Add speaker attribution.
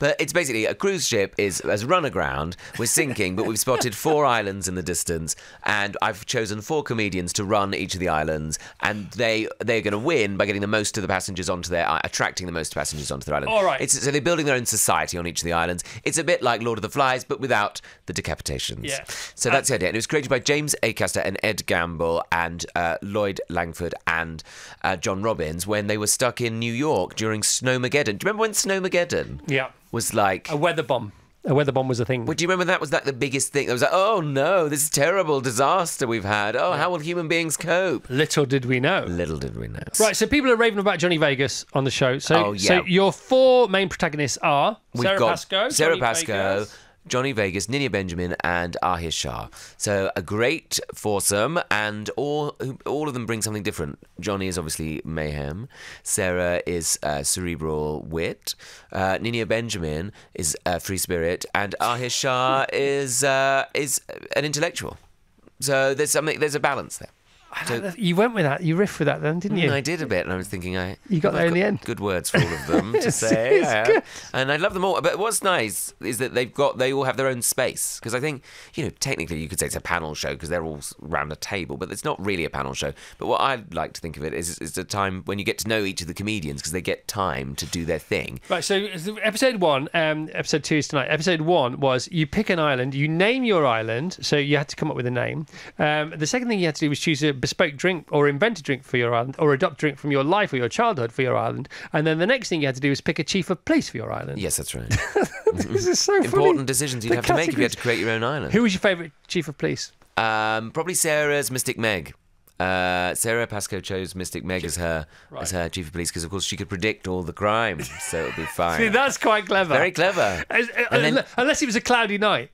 Speaker 1: But it's basically a cruise ship has run aground. We're sinking, but we've spotted 4 islands in the distance, and I've chosen 4 comedians to run each of the islands, and they're going to win by getting the most of the passengers onto attracting the most passengers onto their island.
Speaker 2: All right.
Speaker 1: So they're building their own society on each of the islands. It's a bit like Lord of the Flies, but without the decapitations.
Speaker 2: Yeah.
Speaker 1: So that's the idea. And it was created by James Acaster and Ed Gamble and Lloyd Langford and John Robbins when they were stuck in New York during Snowmageddon. Do you remember when Snowmageddon was like...
Speaker 2: A weather bomb. A weather bomb was a thing.
Speaker 1: Well, do you remember that was like the biggest thing? It was like, oh no, this terrible disaster we've had. Oh, how will human beings cope?
Speaker 2: Little did we know.
Speaker 1: Little did we know.
Speaker 2: Right, so people are raving about Johnny Vegas on the show. So,
Speaker 1: Oh, yeah.
Speaker 2: so your 4 main protagonists are
Speaker 1: We've got
Speaker 2: Pascoe,
Speaker 1: Sarah
Speaker 2: Johnny
Speaker 1: Pascoe,
Speaker 2: Vegas.
Speaker 1: Johnny Vegas, Ninia Benjamin, and Ahir Shah. So a great foursome, and all of them bring something different. Johnny is obviously mayhem. Sarah is cerebral wit. Ninia Benjamin is free spirit, and Ahir Shah is an intellectual. So there's a balance there. So,
Speaker 2: You went with that. You riffed with that then, didn't you?
Speaker 1: I did a bit, and I was thinking
Speaker 2: You got there in the end.
Speaker 1: Good words for all of them to say, and I love them all. But what's nice is that they all have their own space, because I think technically you could say it's a panel show because they're all round a table, but it's not really a panel show. But what I like to think of it is a time when you get to know each of the comedians because they get time to do their thing.
Speaker 2: Right. So episode 1, episode 2 is tonight. Episode 1 was you pick an island, you name your island, so you had to come up with a name. The second thing you had to do was choose a bespoke drink or invent a drink for your island, or adopt a drink from your life or your childhood for your island. And then the next thing you had to do was pick a chief of police for your island.
Speaker 1: Yes, that's right.
Speaker 2: This is so funny.
Speaker 1: Important decisions you'd have to make if you had to create your own island.
Speaker 2: Who was your favourite chief of police?
Speaker 1: Probably Sarah's Mystic Meg. Sarah Pascoe chose Mystic Meg as her chief of police because, of course, she could predict all the crime, so it would be fine.
Speaker 2: See, that's quite clever.
Speaker 1: Very clever.
Speaker 2: Unless it was a cloudy night.